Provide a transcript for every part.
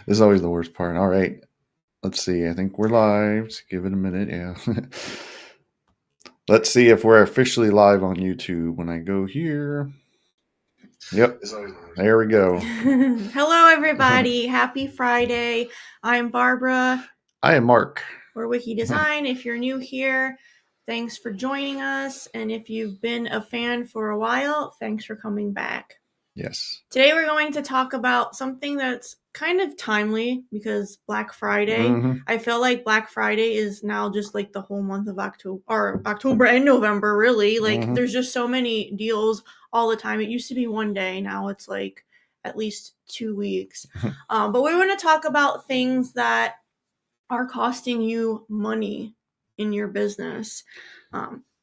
is always the worst part. All right. Let's see. I think we're live. Just give it a minute. Yeah. Let's see if we're officially live on YouTube when I go here. Yep. There we go. Hello, everybody. Happy Friday. I'm Barbara. I am Mark. We're Wiki Design. If you're new here, thanks for joining us. And if you've been a fan for a while, thanks for coming back. Yes. Today we're going to talk about something that's kind of timely because Black Friday. Mhm. I feel like Black Friday is now just like the whole month of October and November, really. Like there's just so many deals all the time. It used to be one day. Now it's like at least 2 weeks. But we want to talk about things that are costing you money in your business.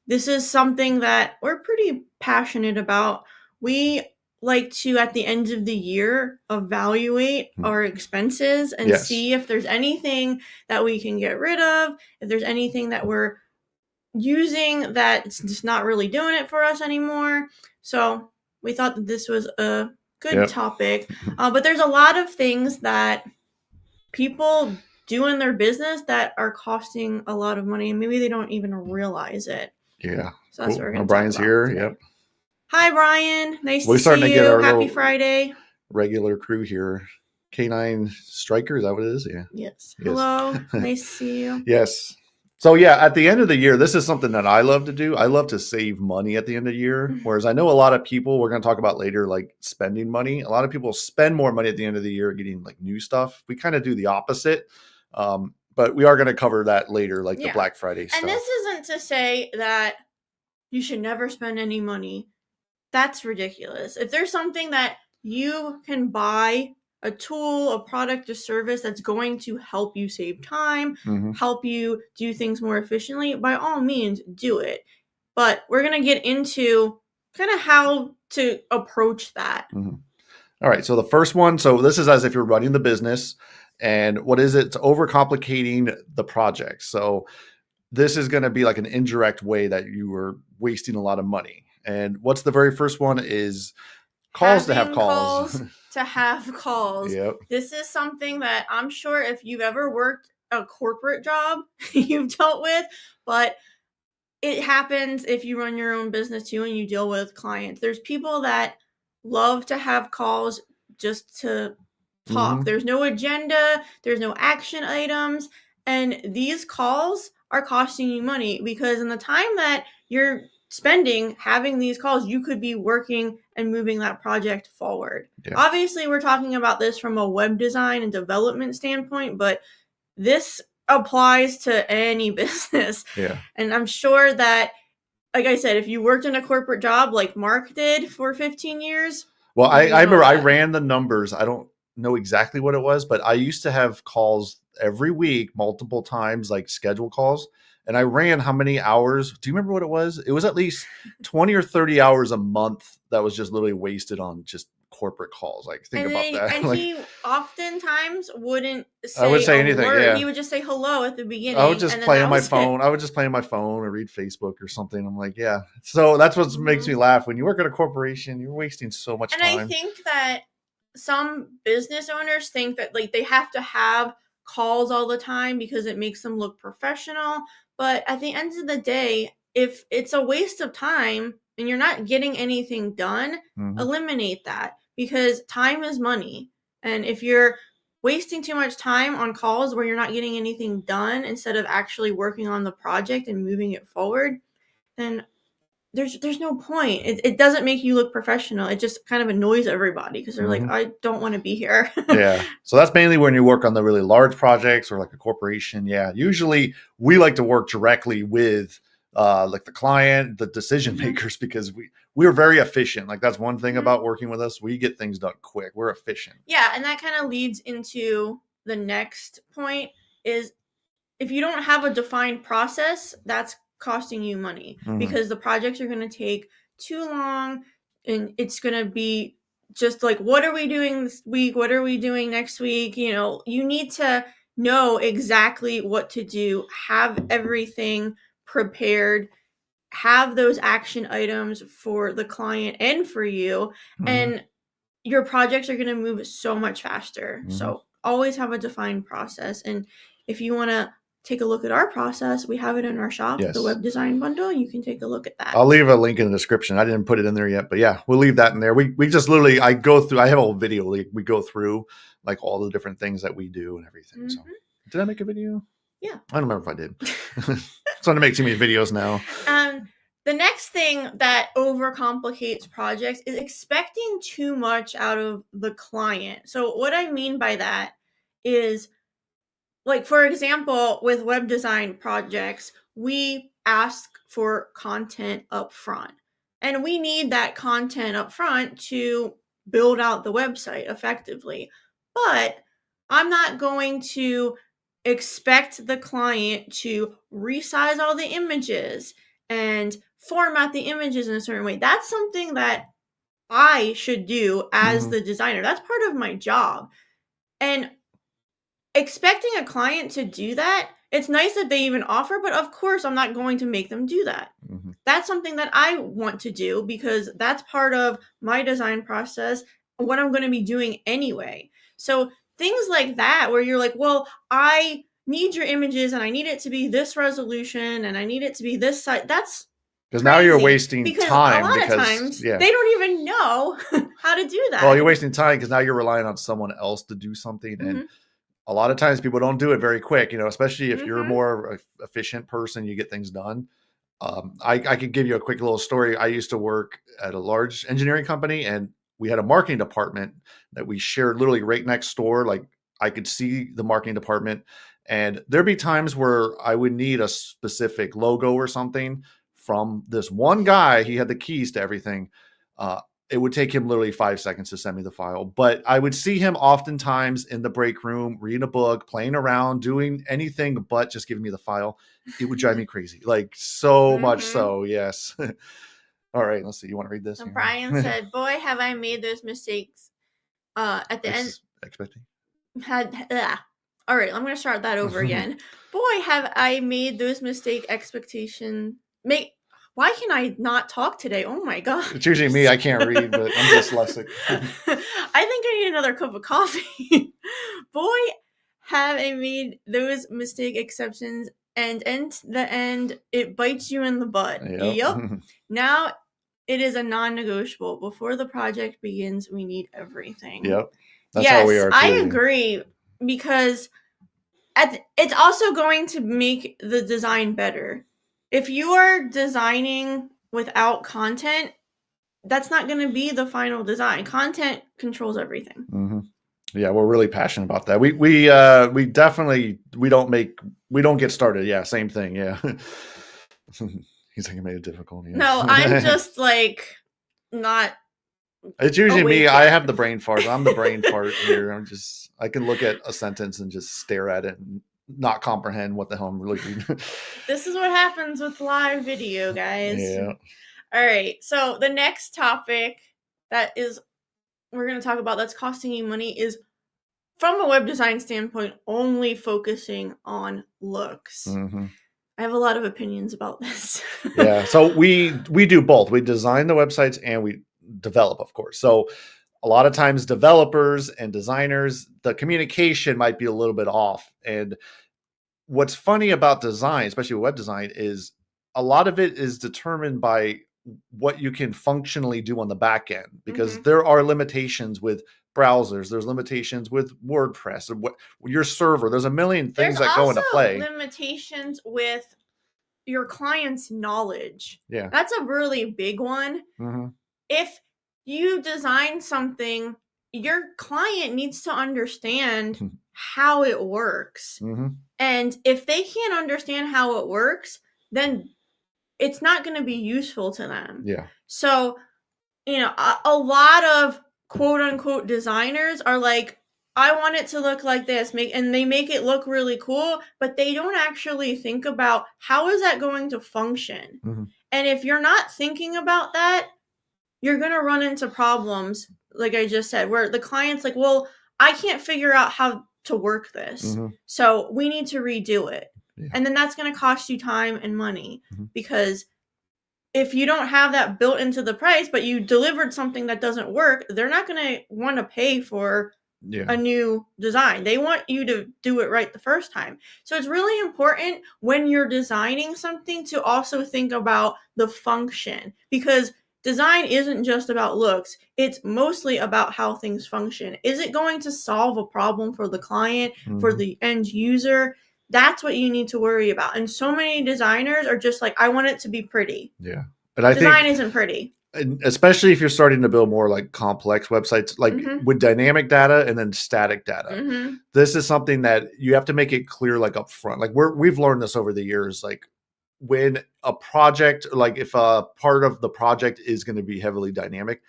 This is something that we're pretty passionate about. We like to, at the end of the year, evaluate our expenses and see if there's anything that we can get rid of, if there's anything that we're using that's just not really doing it for us anymore. So we thought that this was a good topic. But there's a lot of things that people do in their business that are costing a lot of money, and maybe they don't even realize it. Yeah. So that's what we're going to Brian's talk about here. today. Yep. Hi, Brian. Nice We're to starting see to get you. our Happy little Friday. regular crew here. Canine Striker, is that what it is? Yeah. Yes. Hello. Nice to see you. Yes. So yeah, at the end of the year, this is something that I love to do. I love to save money at the end of the year. Whereas I know a lot of people, we're going to talk about later, like spending money. A lot of people spend more money at the end of the year getting like new stuff. We kind of do the opposite. But we are going to cover that later, like the Black Friday stuff. And this isn't to say that you should never spend any money. That's ridiculous. If there's something that you can buy, a tool, a product, a service that's going to help you save time, help you do things more efficiently, by all means, do it. But we're going to get into kind of how to approach that. All right. So the first one, so this is as if you're running the business. And what is it? It's overcomplicating the project. So this is going to be like an indirect way that you are wasting a lot of money. And what's the very first one is calls to have calls. To have calls. Yep. This is something that I'm sure if you've ever worked a corporate job, you've dealt with, but it happens if you run your own business too and you deal with clients. There's people that love to have calls just to talk. There's no agenda, there's no action items, and these calls are costing you money because in the time that you're spending having these calls, you could be working and moving that project forward. Obviously, we're talking about this from a web design and development standpoint, but this applies to any business. And I'm sure that, like I said, if you worked in a corporate job like Mark did for 15 years. Well, I remember I ran the numbers. I don't know exactly what it was, but I used to have calls every week, multiple times, like scheduled calls. And I ran how many hours? Do you remember what it was? It was at least 20 or 30 hours a month that was just literally wasted on just corporate calls. Like, think about that. And like, he oftentimes wouldn't say, I would say anything. Yeah. He would just say hello at the beginning. I would just play on my phone. I would just play on my phone or read Facebook or something. I'm like, yeah. So that's what makes me laugh. When you work at a corporation, you're wasting so much time. And I think that some business owners think that like they have to have calls all the time because it makes them look professional. But at the end of the day, if it's a waste of time and you're not getting anything done, eliminate that because time is money. And if you're wasting too much time on calls where you're not getting anything done instead of actually working on the project and moving it forward, then there's no point. It doesn't make you look professional. It just kind of annoys everybody because they're like, I don't want to be here. Yeah. So that's mainly when you work on the really large projects or like a corporation. Yeah. Usually we like to work directly with like the client, the decision makers, because we're very efficient. Like that's one thing about working with us. We get things done quick. We're efficient. Yeah. And that kind of leads into the next point is if you don't have a defined process, that's costing you money because the projects are going to take too long and it's going to be just like, what are we doing this week? What are we doing next week? You know, you need to know exactly what to do, have everything prepared, have those action items for the client and for you, and your projects are going to move so much faster. So always have a defined process. And if you want to take a look at our process, we have it in our shop, Yes. the web design bundle. You can take a look at that. I'll leave a link in the description. I didn't put it in there yet, but yeah, we'll leave that in there. We just literally, I go through, I have a whole video. Like, we go through like all the different things that we do and everything. So did I make a video? Yeah. I don't remember if I did. Starting to make too many videos now. The next thing that overcomplicates projects is expecting too much out of the client. So what I mean by that is, like, for example, with web design projects, we ask for content up front. And we need that content up front to build out the website effectively. But I'm not going to expect the client to resize all the images and format the images in a certain way. That's something that I should do as the designer. That's part of my job. And expecting a client to do that, it's nice that they even offer, but of course I'm not going to make them do that. That's something that I want to do because that's part of my design process, what I'm going to be doing anyway. So things like that, where you're like, well, I need your images and I need it to be this resolution and I need it to be this size. That's because now you're wasting time. A lot of times they don't even know how to do that. Well, you're wasting time because now you're relying on someone else to do something. And a lot of times people don't do it very quick, you know, especially if you're a more efficient person, you get things done. I could give you a quick little story. I used to work at a large engineering company and we had a marketing department that we shared literally right next door. Like, I could see the marketing department and there'd be times where I would need a specific logo or something from this one guy. He had the keys to everything. It would take him literally 5 seconds to send me the file, but I would see him oftentimes in the break room, reading a book, playing around, doing anything but just giving me the file. It would drive me crazy. Like, so much so. Yes. All right. Let's see. You want to read this? So Brian said, boy, have I made those mistakes. At the end. Expecting. All right. I'm going to start that over again. Boy, have I made those expectation. Why can I not talk today? Oh my God. It's usually me. I can't read, but I'm dyslexic. I think I need another cup of coffee. Boy, have I made those mistake exceptions, and in the end, it bites you in the butt. Yep. Now it is a non-negotiable. Before the project begins, we need everything. Yep. That's how we are too. I agree, because it's also going to make the design better. If you are designing without content, that's not going to be the final design. Content controls everything. Yeah, we're really passionate about that. We definitely we don't get started. Yeah, same thing. Yeah. He's like, I made it difficult. Yeah. No, I'm just like not. It's usually me. I have the brain fart. I'm the brain fart here. I can look at a sentence and just stare at it and not comprehend what the hell I'm really reading. This is what happens with live video, guys. Yeah. All right. So the next topic we're going to talk about that's costing you money is, from a web design standpoint, only focusing on looks. I have a lot of opinions about this. Yeah. So we do both. We design the websites and we develop, of course. So a lot of times developers and designers, the communication might be a little bit off. And what's funny about design, especially web design, is a lot of it is determined by what you can functionally do on the back end, because there are limitations with browsers. There's limitations with WordPress and your server. There's a million things that go into play. Limitations with your client's knowledge. Yeah. That's a really big one. If you design something, your client needs to understand how it works. And if they can't understand how it works, then it's not going to be useful to them. Yeah. So, a lot of quote unquote designers are like, I want it to look like this, and they make it look really cool, but they don't actually think about how is that going to function. And if you're not thinking about that, you're going to run into problems, like I just said, where the client's like, well, I can't figure out how to work this. So we need to redo it. Yeah. And then that's going to cost you time and money, because if you don't have that built into the price, but you delivered something that doesn't work, they're not going to want to pay for a new design. They want you to do it right the first time. So it's really important when you're designing something to also think about the function, because design isn't just about looks. It's mostly about how things function. Is it going to solve a problem for the client, for the end user? That's what you need to worry about. And so many designers are just like, I want it to be pretty. Yeah. And I Design think, isn't pretty. especially if you're starting to build more like complex websites, like with dynamic data and then static data, this is something that you have to make it clear, like up front. Like we've learned this over the years. Like when a project, like if a part of the project is going to be heavily dynamic,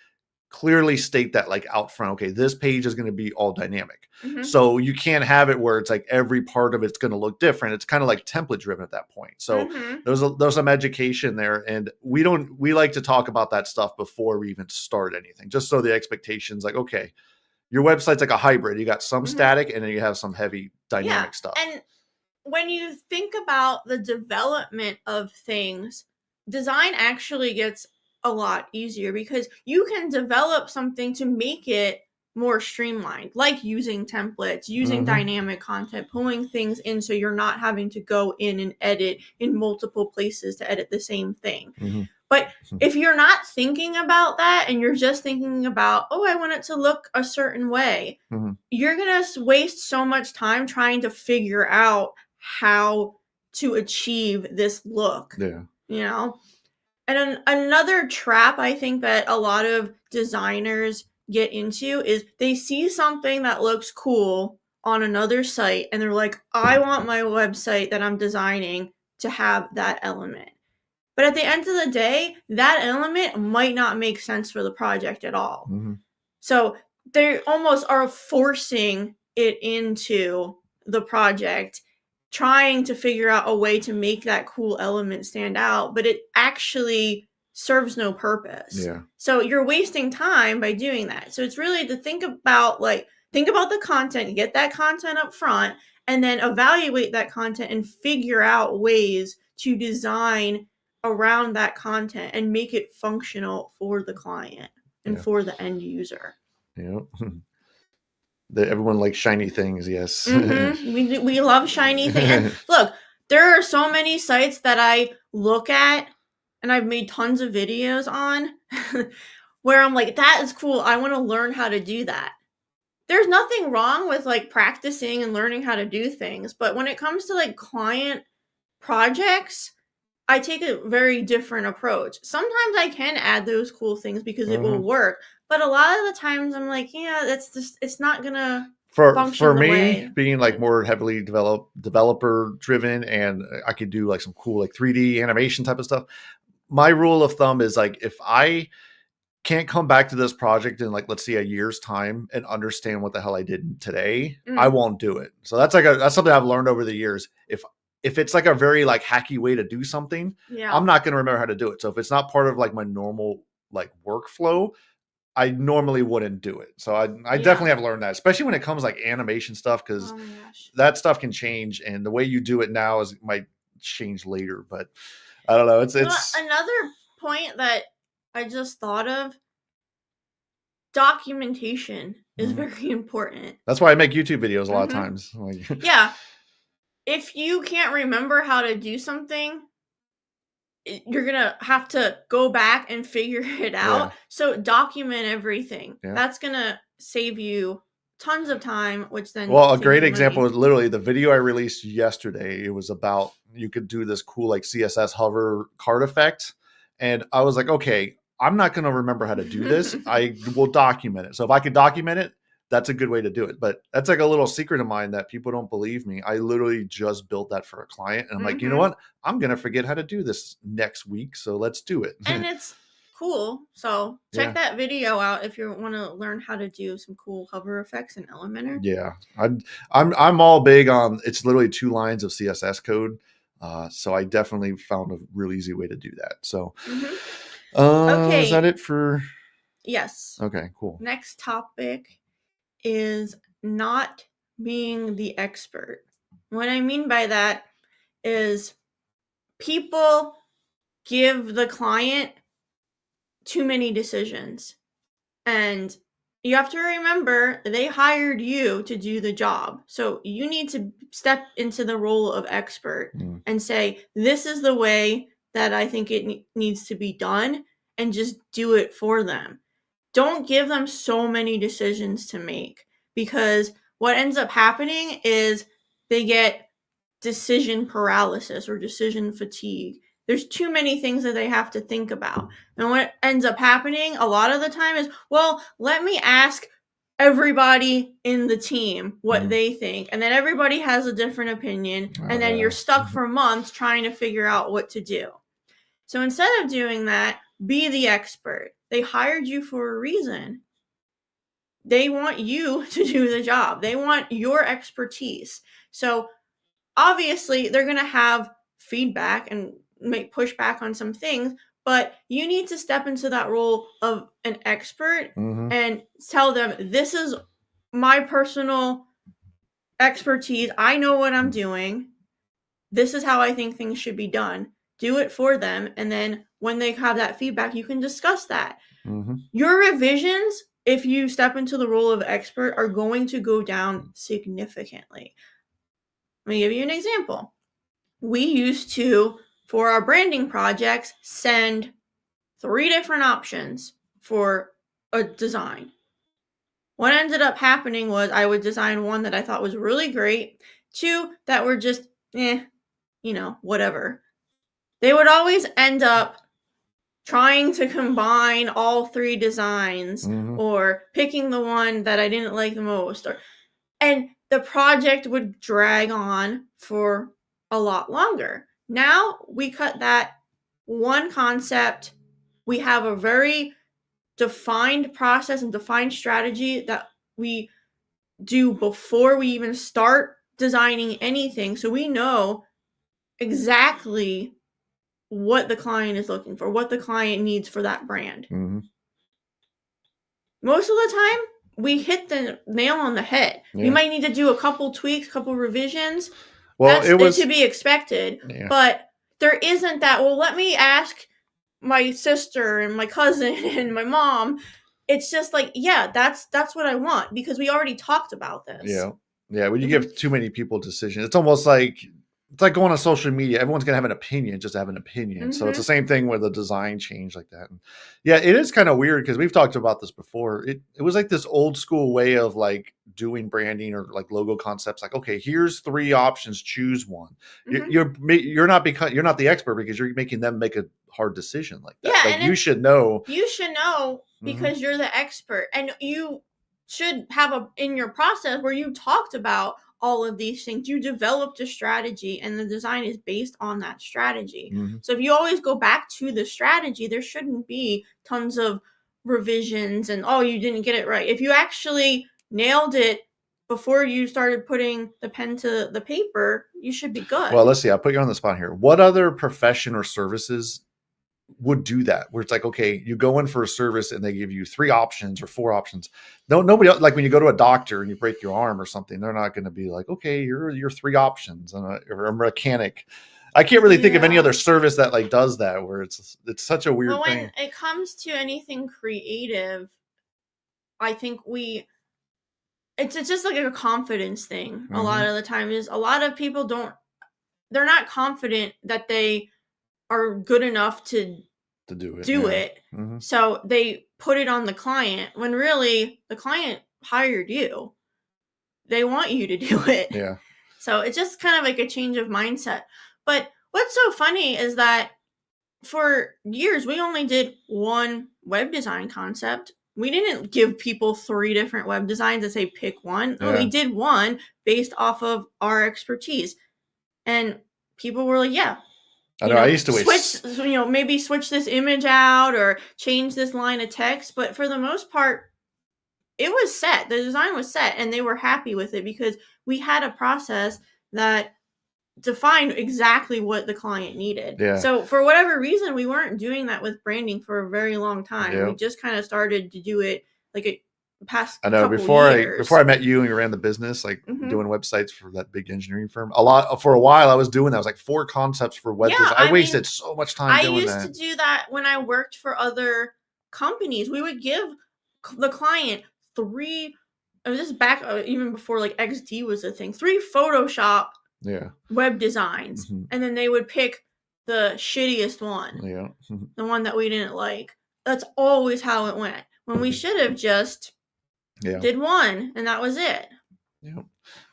clearly state that like out front. Okay, this page is going to be all dynamic. So you can't have it where it's like every part of it's going to look different. It's kind of like template driven at that point. So there's some education there, and we like to talk about that stuff before we even start anything, just so the expectations, like, okay, your website's like a hybrid. You got some static and then you have some heavy dynamic stuff. And when you think about the development of things, design actually gets a lot easier because you can develop something to make it more streamlined, like using templates, using dynamic content, pulling things in so you're not having to go in and edit in multiple places to edit the same thing. But if you're not thinking about that and you're just thinking about, oh, I want it to look a certain way, you're going to waste so much time trying to figure out how to achieve this look. Yeah. You know? And another trap I think that a lot of designers get into is they see something that looks cool on another site and they're like, I want my website that I'm designing to have that element. But at the end of the day, that element might not make sense for the project at all. So they almost are forcing it into the project, trying to figure out a way to make that cool element stand out, but it actually serves no purpose. Yeah. So you're wasting time by doing that. So it's really to think about the content, get that content up front, and then evaluate that content and figure out ways to design around that content and make it functional for the client and for the end user. Yeah. Everyone likes shiny things. Yes. We love shiny things. And look, there are so many sites that I look at and I've made tons of videos on where I'm like, that is cool. I want to learn how to do that. There's nothing wrong with like practicing and learning how to do things. But when it comes to like client projects, I take a very different approach. Sometimes I can add those cool things because it will work. But a lot of the times I'm like, yeah, that's just, it's not gonna function for the me way. Being like more heavily developer driven, and I could do like some cool like 3D animation type of stuff. My rule of thumb is like, if I can't come back to this project in like, let's see, a year's time and understand what the hell I did today, I won't do it. So that's something I've learned over the years. If it's like a very like hacky way to do something, I'm not going to remember how to do it. So if it's not part of like my normal like workflow, I normally wouldn't do it. So I definitely have learned that, especially when it comes like animation stuff, because that stuff can change, and the way you do it now might change later. But I don't know. It's another point that I just thought of. Documentation is very important. That's why I make YouTube videos a lot of times. Like, yeah. If you can't remember how to do something, you're going to have to go back and figure it out. So document everything. That's going to save you tons of time, which then... Well, a great example is literally the video I released yesterday. It was about, you could do this cool like CSS hover card effect. And I was like, okay, I'm not going to remember how to do this. I will document it. So if I could document it, that's a good way to do it. But that's like a little secret of mine that people don't believe me. I literally just built that for a client. And I'm like, you know what? I'm going to forget how to do this next week. So let's do it. And it's cool. So check that video out if you want to learn how to do some cool hover effects in Elementor. Yeah. I'm all big on, it's literally 2 lines of CSS code. So I definitely found a real easy way to do that. So, okay. Is that it for? Yes. Okay, cool. Next topic is not being the expert. What I mean by that is people give the client too many decisions, and you have to remember they hired you to do the job. So you need to step into the role of expert and say, this is the way that I think it needs to be done, and just do it for them. Don't give them so many decisions to make, because what ends up happening is they get decision paralysis or decision fatigue. There's too many things that they have to think about. And what ends up happening a lot of the time is, well, let me ask everybody in the team what they think. And then everybody has a different opinion. And then you're stuck for months trying to figure out what to do. So instead of doing that, be the expert. They hired you for a reason. They want you to do the job. They want your expertise. So obviously they're going to have feedback and make pushback on some things, but you need to step into that role of an expert and tell them, this is my personal expertise. I know what I'm doing. This is how I think things should be done. Do it for them. And then when they have that feedback, you can discuss that. Your revisions, if you step into the role of expert, are going to go down significantly. Let me give you an example. We used to, for our branding projects, send 3 different options for a design. What ended up happening was I would design one that I thought was really great, 2 that were just, whatever. They would always end up trying to combine all 3 designs or picking the one that I didn't like the most, and the project would drag on for a lot longer. Now we cut that one concept. We have a very defined process and defined strategy that we do before we even start designing anything. So we know exactly what the client is looking for, what the client needs for that brand. Most of the time, we hit the nail on the head. We might need to do a couple tweaks, couple revisions. Well, that's to be expected. But there isn't that, well, let me ask my sister and my cousin and my mom. It's just like, that's what I want, because we already talked about this. When you give too many people decisions, it's almost like going on social media. Everyone's going to have an opinion, just to have an opinion. So it's the same thing with a design change like that. And it is kind of weird, because we've talked about this before. It was like this old school way of like doing branding or like logo concepts. Like, okay, here's 3 options, choose one. You're not the expert, because you're making them make a hard decision like that. Like, you should know. You should know, because you're the expert, and you should have in your process where you talked about all of these things. You developed a strategy, and the design is based on that strategy. So if you always go back to the strategy, there shouldn't be tons of revisions and, oh, you didn't get it right. If you actually nailed it before you started putting the pen to the paper, you should be good. Well, let's see. I'll put you on the spot here. What other profession or services would do that, where it's like, okay, you go in for a service and they give you 3 options or 4 options? Nobody else, like when you go to a doctor and you break your arm or something, they're not going to be like, okay, your 3 options, or a mechanic. I can't really think of any other service that like does that, where it's such a weird thing. When it comes to anything creative, I think it's just like a confidence thing. A lot of the time is, a lot of people they're not confident that they are good enough to do it. So they put it on the client, when really the client hired you. They want you to do it. So it's just kind of like a change of mindset. But what's so funny is that for years, we only did one web design concept. We didn't give people 3 different web designs and say, pick one. We did one based off of our expertise. And people were like, I know. I used to switch, maybe switch this image out or change this line of text. But for the most part, it was set. The design was set, and they were happy with it, because we had a process that defined exactly what the client needed. So for whatever reason, we weren't doing that with branding for a very long time. We just kind of started to do it like a past. I know, before I met you and you ran the business, like doing websites for that big engineering firm. For a while I was doing that. I was like 4 concepts for web design. I wasted so much time doing that. I used to do that when I worked for other companies. We would give the client 3. This is back even before like XD was a thing. 3 Photoshop web designs, and then they would pick the shittiest one, the one that we didn't like. That's always how it went. When we should have just did one, and that was it. Yep.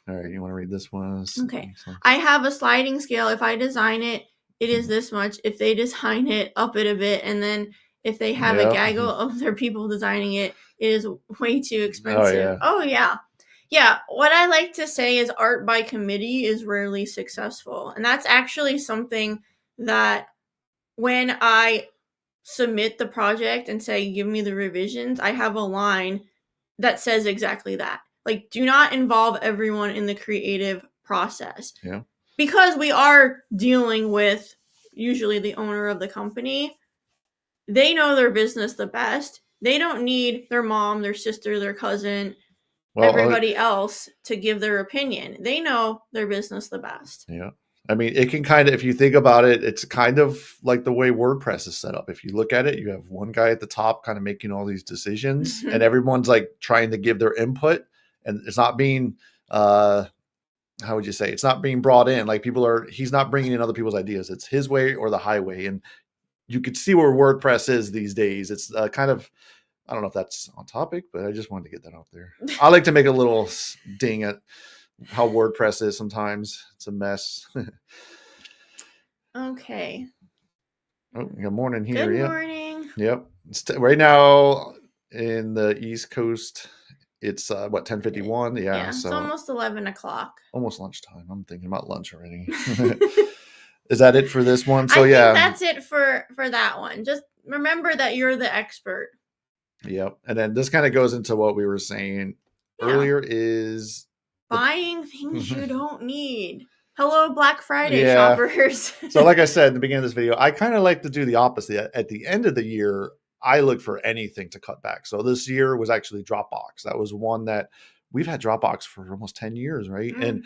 All right, you want to read this one? Okay. I have a sliding scale. If I design it, it is this much. If they design it, up it a bit, and then if they have a gaggle of their people designing it, it is way too expensive. Oh yeah. Yeah, what I like to say is art by committee is rarely successful. And that's actually something that when I submit the project and say, give me the revisions, I have a line that says exactly that. Like, do not involve everyone in the creative process. Yeah. Because we are dealing with usually the owner of the company. They know their business the best. They don't need their mom, their sister, their cousin, everybody else to give their opinion. They know their business the best. Yeah. I mean, it can kind of, if you think about it, it's kind of like the way WordPress is set up. If you look at it, you have one guy at the top kind of making all these decisions and everyone's like trying to give their input, and it's not being, how would you say? It's not being brought in. Like he's not bringing in other people's ideas. It's his way or the highway. And you could see where WordPress is these days. It's kind of, I don't know if that's on topic, but I just wanted to get that out there. I like to make a little ding at how WordPress is sometimes. It's a mess. Okay. Oh, good morning here. Good morning. Yep. Right now in the East Coast, it's 10:51. Yeah, so it's almost 11 o'clock. Almost lunchtime. I'm thinking about lunch already. Is that it for this one? So I think that's it for that one. Just remember that you're the expert. Yep. And then this kind of goes into what we were saying earlier is buying things you don't need. Hello, Black Friday shoppers. So like I said in the beginning of this video, I kind of like to do the opposite. At the end of the year, I look for anything to cut back. So this year was actually Dropbox. That was one that we've had Dropbox for almost 10 years, right? And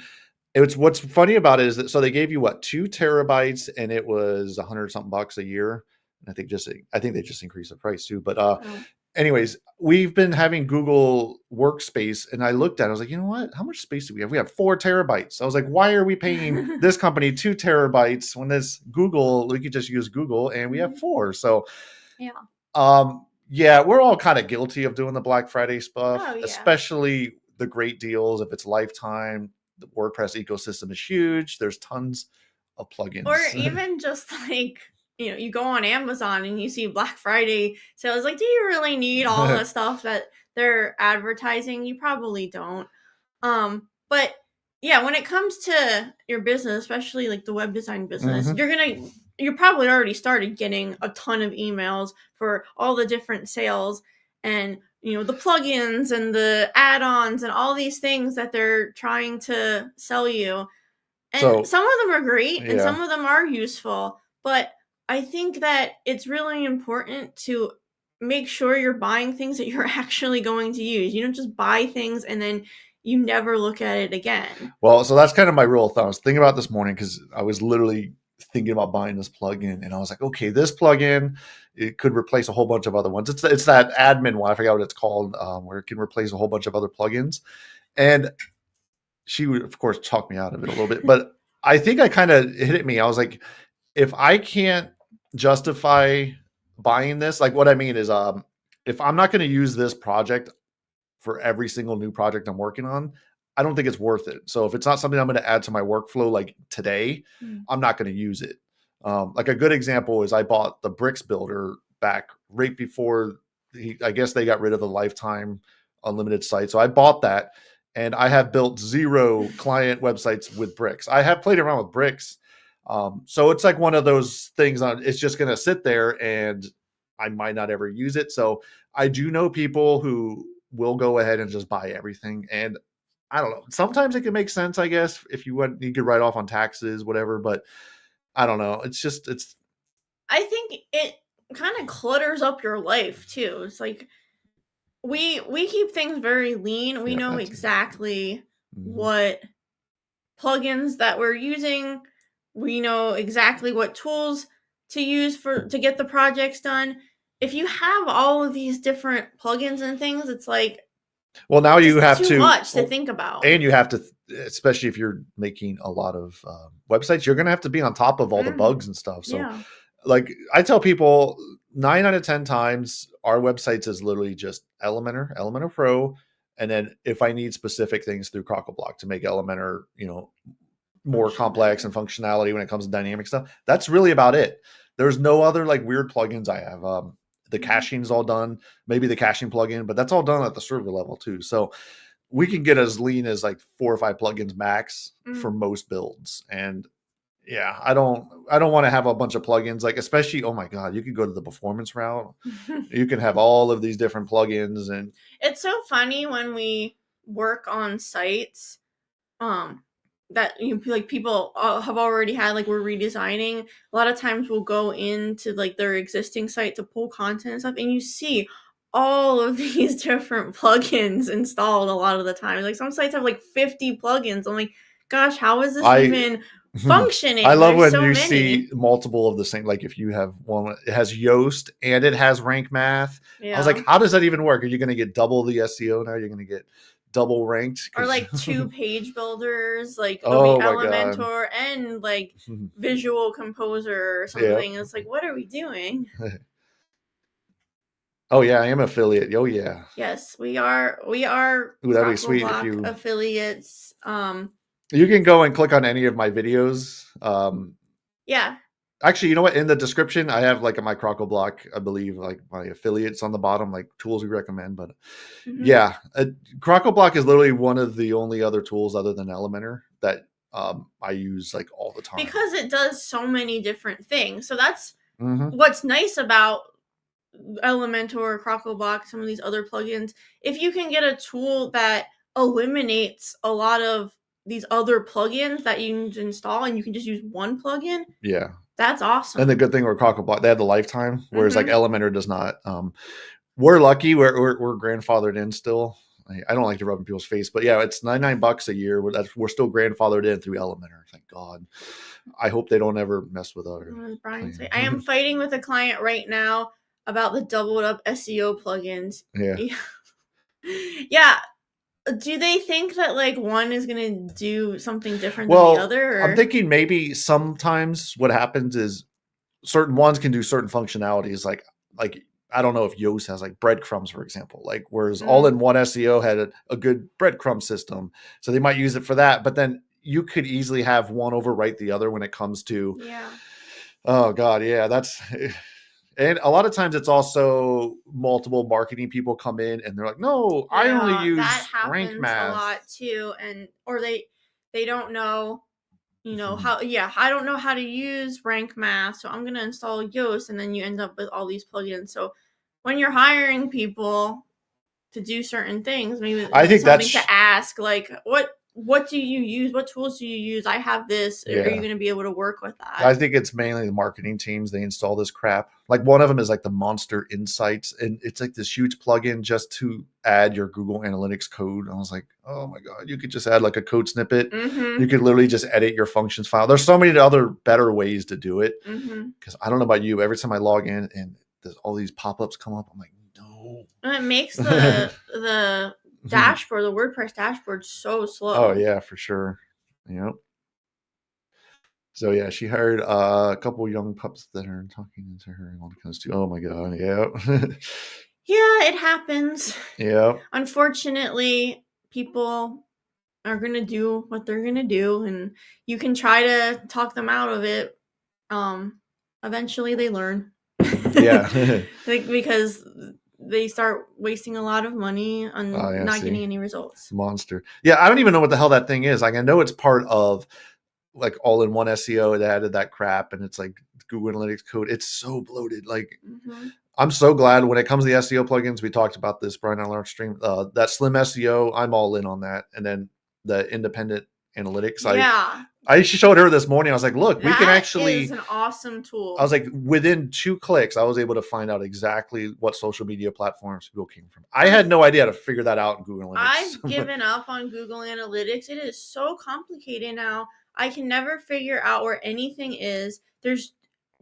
it's what's funny about it is that so they gave you 2 terabytes and it was $100-something a year. And I think they just increased the price too. But anyways, we've been having Google Workspace, and I looked at it, I was like, you know what? How much space do we have? We have 4 terabytes. I was like, why are we paying this company 2 terabytes when this Google, we could just use Google and we have 4. So we're all kind of guilty of doing the Black Friday stuff, especially the great deals. If it's lifetime, the WordPress ecosystem is huge. There's tons of plugins. Or even just like, you go on Amazon and you see Black Friday sales. Like, do you really need all the stuff that they're advertising? You probably don't. But yeah, when it comes to your business, especially like the web design business, you probably already started getting a ton of emails for all the different sales and the plugins and the add-ons and all these things that they're trying to sell you. And some of them are great and some of them are useful, but I think that it's really important to make sure you're buying things that you're actually going to use. You don't just buy things and then you never look at it again. Well, so that's kind of my rule of thumb. I was thinking about this morning because I was literally thinking about buying this plugin, and I was like, okay, this plugin, it could replace a whole bunch of other ones. It's that admin one, I forgot what it's called, where it can replace a whole bunch of other plugins. And she would, of course, talk me out of it a little bit, but I think I kind of hit me. I was like, if I can't justify buying this, like what I mean is if I'm not going to use this project for every single new project I'm working on, I don't think it's worth it. So if it's not something I'm going to add to my workflow like today, I'm not going to use it. Like a good example is I bought the Bricks Builder back right before I guess they got rid of the lifetime unlimited site. So I bought that, and I have built 0 client websites with Bricks. I have played around with Bricks. So it's like one of those things it's just going to sit there and I might not ever use it. So I do know people who will go ahead and just buy everything. And I don't know, sometimes it can make sense, I guess, if you could write off on taxes, whatever, but I don't know. I think it kind of clutters up your life too. It's like, we keep things very lean. We know exactly what plugins that we're using. We know exactly what tools to use to get the projects done. If you have all of these different plugins and things, it's like, Well, now It's you just have too to, much to think about. and you have to, especially if you're making a lot of websites, you're going to have to be on top of all the bugs and stuff. So, Yeah. like I tell people, 9 out of 10 times, our websites is literally just Elementor Pro, and then if I need specific things through Crockleblock to make Elementor, more complex and functionality when it comes to dynamic stuff, that's really about it. There's no other like weird plugins I have. The caching is all done, maybe the caching plugin, but that's all done at the server level too. So we can get as lean as like 4 or 5 plugins max for most builds. And yeah, I don't want to have a bunch of plugins, like, especially, oh my God, you could go to the performance route. You can have all of these different plugins. And it's so funny when we work on sites, that like people have already had, like we're redesigning. A lot of times we'll go into like their existing site to pull content and stuff, and you see all of these different plugins installed a lot of the time. Like some sites have like 50 plugins. I'm like, gosh, how is this even functioning? I love There's when so you many. see multiple of the same, like if you have one, it has Yoast and it has rank math. Yeah. I was like, how does that even work? Are you going to get double the SEO now? You're going to get double ranked? Or like 2 page builders, like Oh there'll be my God. Elementor and like Visual Composer or something. It's like, what are we doing? Oh yeah, I am affiliate. Oh yeah. Yes, we are. Ooh, that'd be sweet if you affiliates. You can go and click on any of my videos. Yeah. Actually, you know what? In the description, I have like my Crockleblock, I believe, like my affiliates on the bottom, like tools we recommend. But yeah, Crockleblock is literally one of the only other tools other than Elementor that I use like all the time, because it does so many different things. So that's what's nice about Elementor, Crockleblock, some of these other plugins. If you can get a tool that eliminates a lot of these other plugins that you need to install, and you can just use one plugin. Yeah, that's awesome. And the good thing with Crockleblock, they have the lifetime, whereas like Elementor does not. We're lucky; we're grandfathered in still. I don't like to rub in people's face, but yeah, it's $99 a year. We're still grandfathered in through Elementor. Thank God. I hope they don't ever mess with our. I am fighting with a client right now about the doubled up SEO plugins. Yeah. Yeah. Do they think that like one is going to do something different than the other? Or? I'm thinking maybe sometimes what happens is certain ones can do certain functionalities. Like I don't know if Yoast has like breadcrumbs, for example, like whereas all-in-one SEO had a good breadcrumb system. So they might use it for that. But then you could easily have one overwrite the other when it comes to, oh God, yeah, that's, and a lot of times it's also multiple marketing people come in and they're like, no, I only use rank math. A lot too. And, or they don't know, how, I don't know how to use rank math, so I'm going to install Yoast, and then you end up with all these plugins. So when you're hiring people to do certain things, maybe I think that's to ask, like, what do you use? What tools do you use? I have this. Yeah. Are you going to be able to work with that? I think it's mainly the marketing teams. They install this crap. Like one of them is like the Monster Insights, and it's like this huge plugin just to add your Google Analytics code. And I was like, oh my God, you could just add like a code snippet. You could literally just edit your functions file. There's so many other better ways to do it. Because I don't know about you, every time I log in and there's all these pop-ups come up, I'm like, no. And it makes the dashboard, the WordPress dashboard, so slow. Oh yeah, for sure. Yep. So yeah, she hired a couple of young pups that are talking to her and all kinds of stuff. Oh my God, yeah. Yeah, it happens. Yeah. Unfortunately, people are gonna do what they're gonna do, and you can try to talk them out of it. Eventually they learn. Yeah. Like, because they start wasting a lot of money on not getting any results. Monster. Yeah, I don't even know what the hell that thing is. Like, I know it's part of like all-in-one SEO. It added that crap, and it's like Google Analytics code. It's so bloated. Like, I'm so glad when it comes to the SEO plugins. We talked about this, Brian, on our stream. That Slim SEO, I'm all in on that. And then the independent analytics. I showed her this morning. I was like, look, we can actually. That is an awesome tool. I was like, within 2 clicks, I was able to find out exactly what social media platforms people came from. I had no idea how to figure that out in Google Analytics. I've given up on Google Analytics. It is so complicated now. I can never figure out where anything is. There's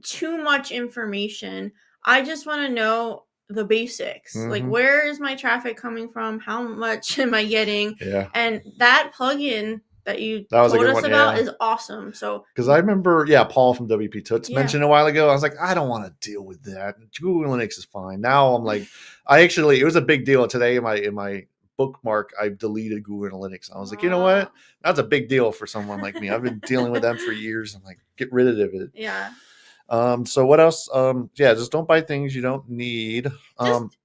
too much information. I just want to know the basics. Like, where is my traffic coming from? How much am I getting? Yeah. And that plugin that you That was a told good us one, about yeah. is awesome. So, Because I remember, Paul from WP Toots Yeah. mentioned a while ago. I was like, I don't want to deal with that. Google Linux is fine. Now I'm like, it was a big deal today in my bookmark. I deleted Google Linux. I was like, you know what? That's a big deal for someone like me. I've been dealing with them for years. I'm like, get rid of it. Yeah. So what else? Just don't buy things you don't need. Just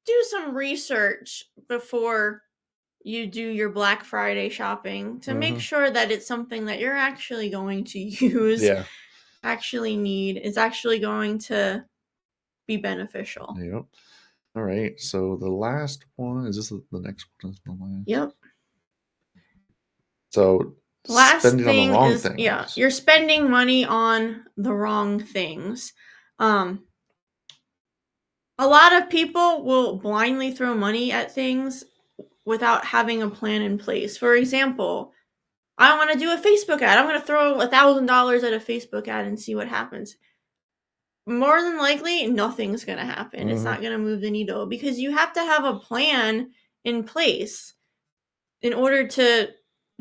do some research before you do your Black Friday shopping to make sure that it's something that you're actually going to use, actually need, is actually going to be beneficial. Yep. All right. So the last one, is this the next one? Is the last? Yep. So Last spending on the thing wrong is, things. you're spending money on the wrong things. A lot of people will blindly throw money at things without having a plan in place. For example, I want to do a Facebook ad. I'm going to throw $1,000 at a Facebook ad and see what happens. More than likely, nothing's going to happen. It's not going to move the needle because you have to have a plan in place in order to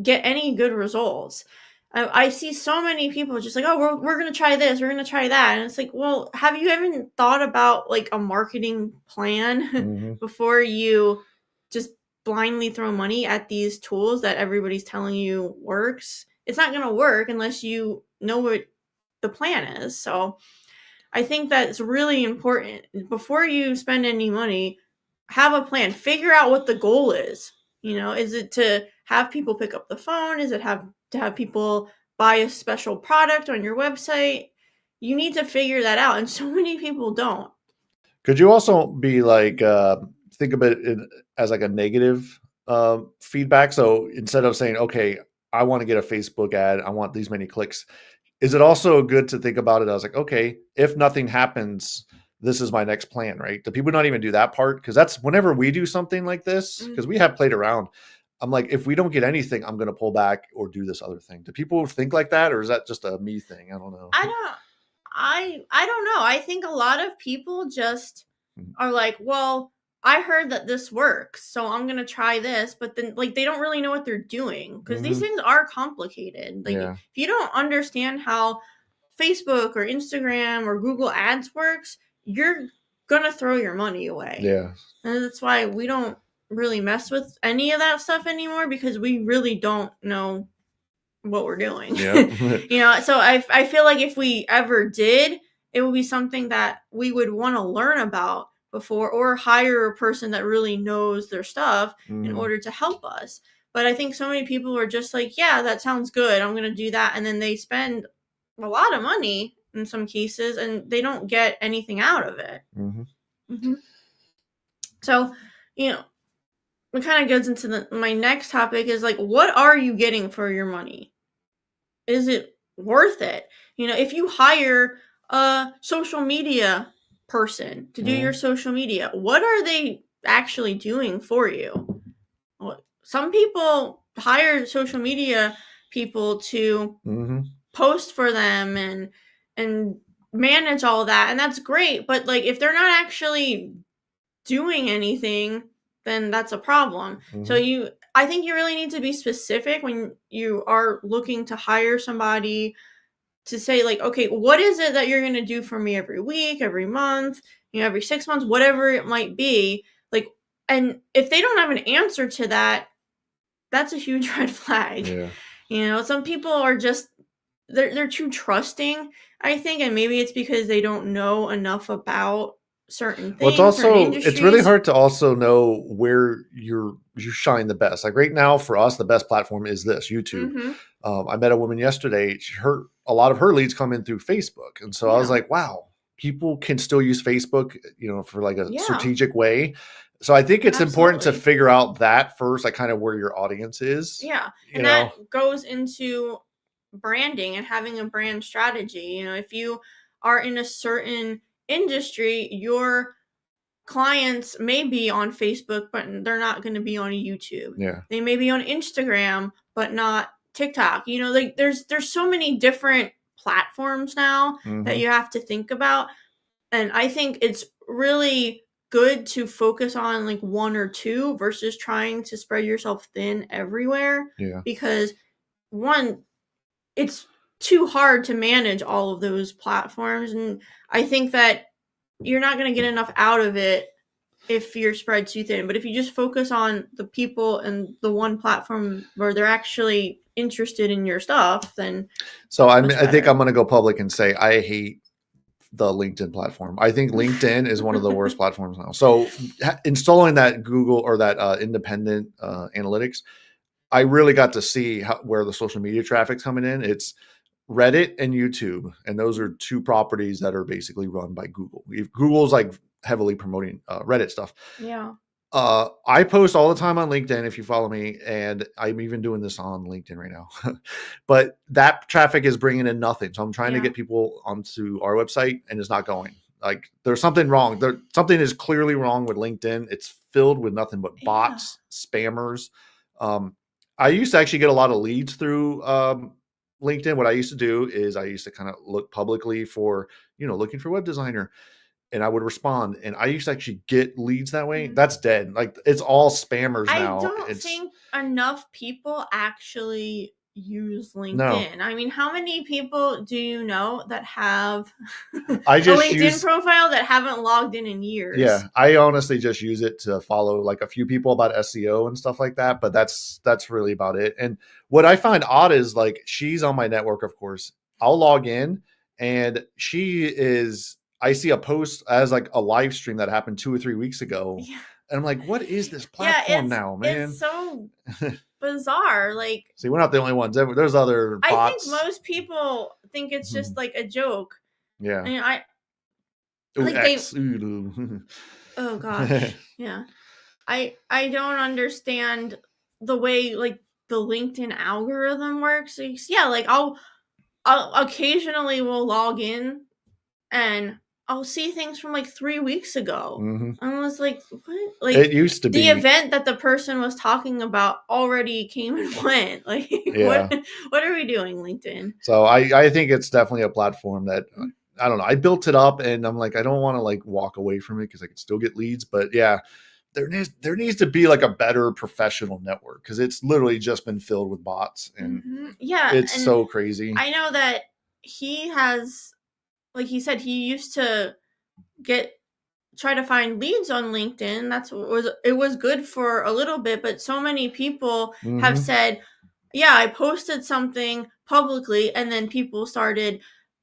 get any good results. I see so many people just like, oh, we're going to try this, we're going to try that. And it's like, well, have you even thought about like a marketing plan before you just blindly throw money at these tools that everybody's telling you works? It's not going to work unless you know what the plan is. So I think that's really important. Before you spend any money, have a plan. Figure out what the goal is. Is it to have people pick up the phone? Is it to have people buy a special product on your website? You need to figure that out, and so many people don't. Could you also be like, think of it as like a negative feedback? So instead of saying, okay, I want to get a Facebook ad, I want these many clicks, is it also good to think about it as like, okay, if nothing happens, this is my next plan, right? Do people not even do that part? Because that's whenever we do something like this, because we have played around. I'm like, if we don't get anything, I'm going to pull back or do this other thing. Do people think like that, or is that just a me thing? I don't know. I don't know. I think a lot of people just are like, well, I heard that this works, so I'm going to try this, but then like they don't really know what they're doing because these things are complicated. Like if you don't understand how Facebook or Instagram or Google Ads works, you're going to throw your money away. Yeah. And that's why we don't really mess with any of that stuff anymore because we really don't know what we're doing. Yeah. So I feel like if we ever did, it would be something that we would want to learn about before or hire a person that really knows their stuff in order to help us. But I think so many people are just like, yeah, that sounds good, I'm going to do that. And then they spend a lot of money in some cases and they don't get anything out of it. So, it kind of goes into my next topic is like, what are you getting for your money? Is it worth it? If you hire a social media person to do your social media, what are they actually doing for you? Well, some people hire social media people to post for them and manage all that, and that's great. But like, if they're not actually doing anything, then that's a problem. So I think you really need to be specific when you are looking to hire somebody to say like, okay, what is it that you're going to do for me every week, every month, every 6 months, whatever it might be. Like, and if they don't have an answer to that, that's a huge red flag. Some people are just, they're too trusting, I think, and maybe it's because they don't know enough about certain things. Well, it's really hard to also know where you shine the best. Like right now for us, the best platform is this YouTube. I met a woman yesterday. A lot of her leads come in through Facebook. And so I was like, wow, people can still use Facebook, for like a strategic way. So I think it's important to figure out that first, like kind of where your audience is. Yeah. And that goes into branding and having a brand strategy. If you are in a certain industry, your clients may be on Facebook, but they're not going to be on YouTube. They may be on Instagram, but not TikTok. Like there's so many different platforms now that you have to think about. And I think it's really good to focus on like one or two versus trying to spread yourself thin everywhere. Yeah. Because one, it's too hard to manage all of those platforms. And I think that you're not going to get enough out of it if you're spread too thin. But if you just focus on the people and the one platform where they're actually interested in your stuff, then So I much think better. I'm going to go public and say I hate the LinkedIn platform. I think LinkedIn is one of the worst platforms now. So installing that Google or that independent analytics, I really got to see where the social media traffic's coming in. It's Reddit and YouTube, and those are two properties that are basically run by Google. If Google's like heavily promoting Reddit stuff. Yeah. I post all the time on LinkedIn if you follow me, and I'm even doing this on LinkedIn right now. But that traffic is bringing in nothing. So I'm trying to get people onto our website, and it's not going. Like there's something wrong. Something is clearly wrong with LinkedIn. It's filled with nothing but bots, spammers. I used to actually get a lot of leads through LinkedIn. What I used to do is I used to kind of look publicly for, looking for web designer, and I would respond. And I used to actually get leads that way. That's dead. Like it's all spammers I now. don't think enough people actually use No, LinkedIn. I mean, how many people do you know that have I a just LinkedIn profile that haven't logged in years? Yeah, I honestly just use it to follow like a few people about SEO and stuff like that, but that's really about it. And what I find odd is like she's on my network, of course. I'll log in and I see a post as like a live stream that happened 2 or 3 weeks ago. Yeah. And I'm like, what is this Yeah, platform now, man? it's so bizarre. Like, see, we're not the only ones. There's other I think bots. most people think it's just like a joke. Yeah. And I Ooh, like X. oh gosh. Yeah. I don't understand the way like the LinkedIn algorithm works. Yeah, like I'll occasionally will log in and I'll see things from like 3 weeks ago. I was like, what? Like It used to the be. event that the person was talking about already came and went. Like Yeah. what are we doing, LinkedIn? So I think it's definitely a platform that I don't know. I built it up and I'm like, I don't want to like walk away from it because I can still get leads. But yeah, there needs to be like a better professional network because it's literally just been filled with bots and Yeah, it's and so crazy. I know that he has, like he said, he used to try to find leads on LinkedIn. It was good for a little bit, but so many people have said, yeah, I posted something publicly and then people started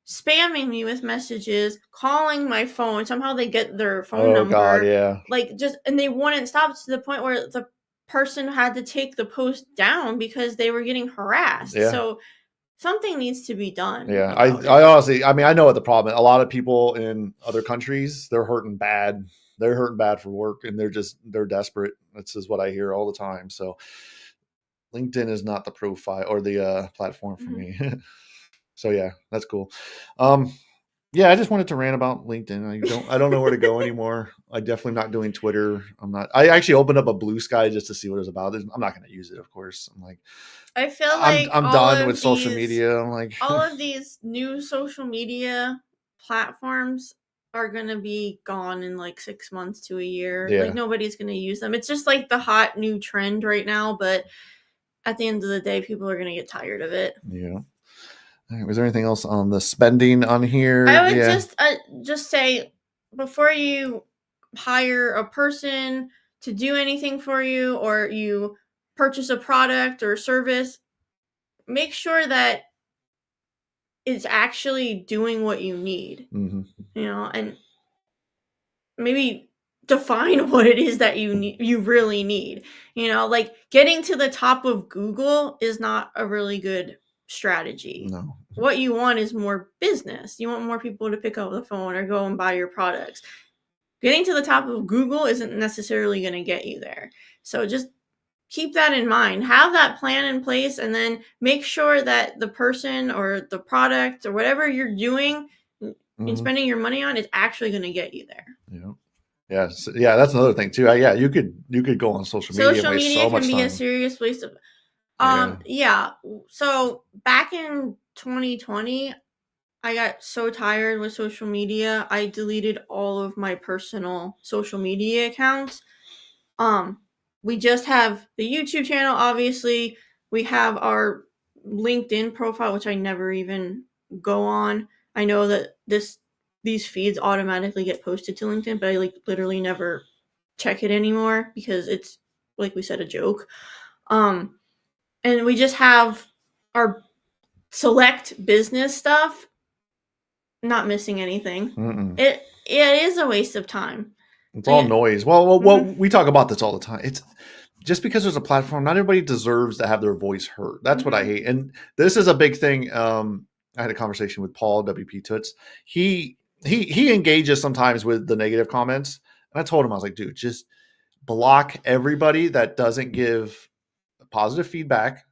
spamming me with messages, calling my phone. Somehow they get their phone Oh God, number. yeah. Like and they wouldn't stop to the point where the person had to take the post down because they were getting harassed. Yeah. So something needs to be done Yeah. about I it. honestly, I mean, I know what the problem is. A lot of people in other countries, they're hurting bad. They're hurting bad for work and they're desperate. This is what I hear all the time. So LinkedIn is not the profile or the platform for me. So yeah, that's cool. Yeah, I just wanted to rant about LinkedIn. I don't know where to go anymore. I definitely not doing Twitter. I actually opened up a Blue Sky just to see what it was about. I'm not going to use it, of course. I'm like, I feel like I'm done with social media. I'm like, all of these new social media platforms are going to be gone in like 6 months to a year. yeah, Like nobody's going to use them. It's just like the hot new trend right now, but at the end of the day people are going to get tired of it. yeah. All right, was there anything else on the spending on here? I would Yeah. just say before you hire a person to do anything for you or you purchase a product or service, make sure that it's actually doing what you need, and maybe define what it is that you really need. Like getting to the top of Google is not a really good strategy. No. What you want is more business. You want more people to pick up the phone or go and buy your products. Getting to the top of Google isn't necessarily going to get you there. So just keep that in mind. Have that plan in place and then make sure that the person or the product or whatever you're doing and spending your money on is actually going to get you there. Yeah. Yes. Yeah, that's another thing too. Yeah, you could go on social media and Social waste media so can much be a time. serious waste of Yeah. yeah. So back in 2020, I got so tired with social media, I deleted all of my personal social media accounts. We just have the YouTube channel, obviously. We have our LinkedIn profile, which I never even go on. I know that these feeds automatically get posted to LinkedIn, but I like literally never check it anymore because it's, like we said, a joke. And we just have our select business stuff. Not missing anything. Mm-mm. It is a waste of time. It's all Like, noise. Well, we talk about this all the time. It's just because there's a platform, not everybody deserves to have their voice heard. That's what I hate. And this is a big thing. I had a conversation with Paul WP Toots. He engages sometimes with the negative comments, and I told him, I was like, dude, just block everybody that doesn't give positive feedback.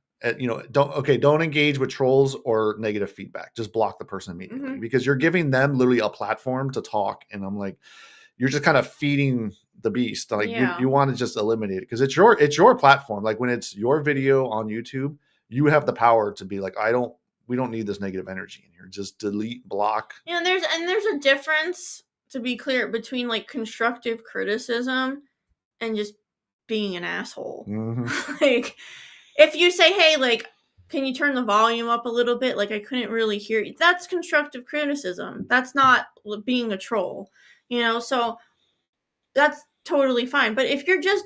Don't engage with trolls or negative feedback. Just block the person immediately because you're giving them literally a platform to talk. And I'm like, you're just kind of feeding the beast. Like you want to just eliminate it because it's your platform. Like when it's your video on YouTube, you have the power to be like, we don't need this negative energy in here. Just delete, block. Yeah, there's a difference, to be clear, between like constructive criticism and just being an asshole. Like if you say, hey, like, can you turn the volume up a little bit? Like I couldn't really hear you. That's constructive criticism. That's not being a troll, so that's totally fine. But if you're just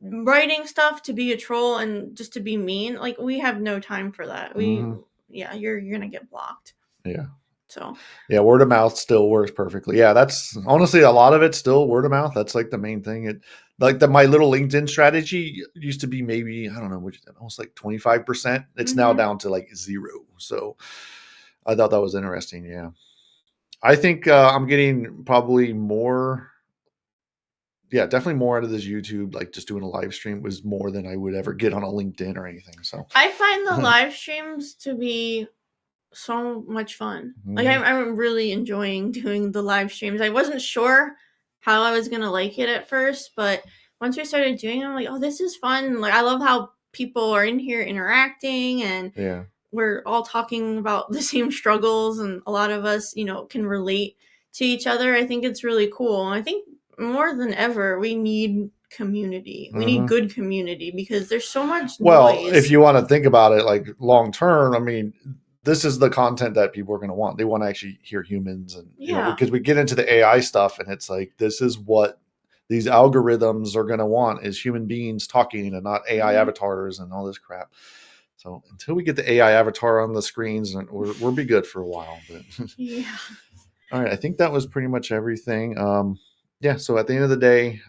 writing stuff to be a troll and just to be mean, like we have no time for that. You're gonna get blocked. Yeah. So yeah, word of mouth still works perfectly. Yeah, that's honestly a lot of it still word of mouth. That's like the main thing. It like my little LinkedIn strategy used to be maybe, I don't know, which almost like 25%. It's now down to like 0. So I thought that was interesting. Yeah. I think I'm getting probably more. Yeah, definitely more out of this YouTube. Like just doing a live stream was more than I would ever get on a LinkedIn or anything. So I find the live streams to be so much fun. Like I'm really enjoying doing the live streams. I wasn't sure how I was gonna like it at first, but once we started doing them, I'm like, oh, this is fun. Like I love how people are in here interacting and we're all talking about the same struggles, and a lot of us, can relate to each other. I think it's really cool. And I think more than ever, we need community. We need good community because there's so much noise. Well, if you want to think about it like long term, I mean, this is the content that people are going to want. They want to actually hear humans, and because we get into the AI stuff, and it's like this is what these algorithms are going to want is human beings talking and not AI avatars and all this crap. So until we get the AI avatar on the screens, we'll be good for a while. But yeah. All right, I think that was pretty much everything. So at the end of the day,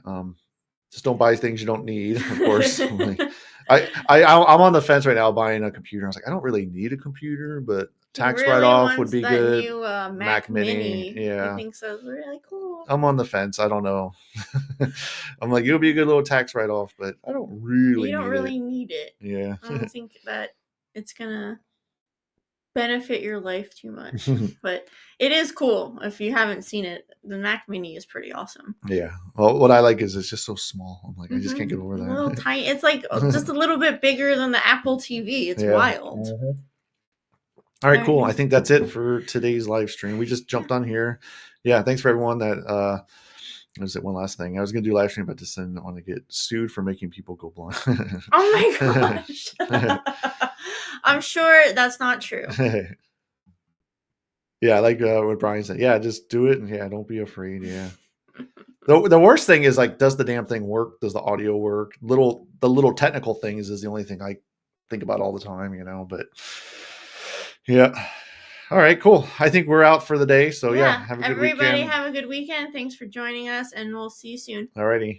just don't buy things you don't need. Of course, I'm on the fence right now buying a computer. I was like, I don't really need a compuber, but tax write-off would be that good. New Mac Mini. Yeah, I think so. It's really cool. I'm on the fence. I don't know. I'm like, it'll be a good little tax write-off, but I don't really. You don't really need it. Yeah, I don't think that it's gonna benefit your life too much, but it is cool. If you haven't seen it, the Mac Mini is pretty awesome. Yeah. Well, what I like is it's just so small. I'm like, I just can't get over that. A little tiny. It's like just a little bit bigger than the Apple TV. It's wild. All right, cool. I think that's it for today's live stream. We just jumped on here. Yeah, thanks for everyone that was it one last thing. I was gonna do live stream, but just didn't want to get sued for making people go blind. Oh my gosh. I'm sure that's not true. Yeah, like what Brian said. Yeah, just do it, and don't be afraid. Yeah. The worst thing is like, does the damn thing work? Does the audio work? The little technical things is the only thing I think about all the time, But yeah. All right, cool. I think we're out for the day. So have a good weekend. Everybody have a good weekend. Thanks for joining us, and we'll see you soon. All righty.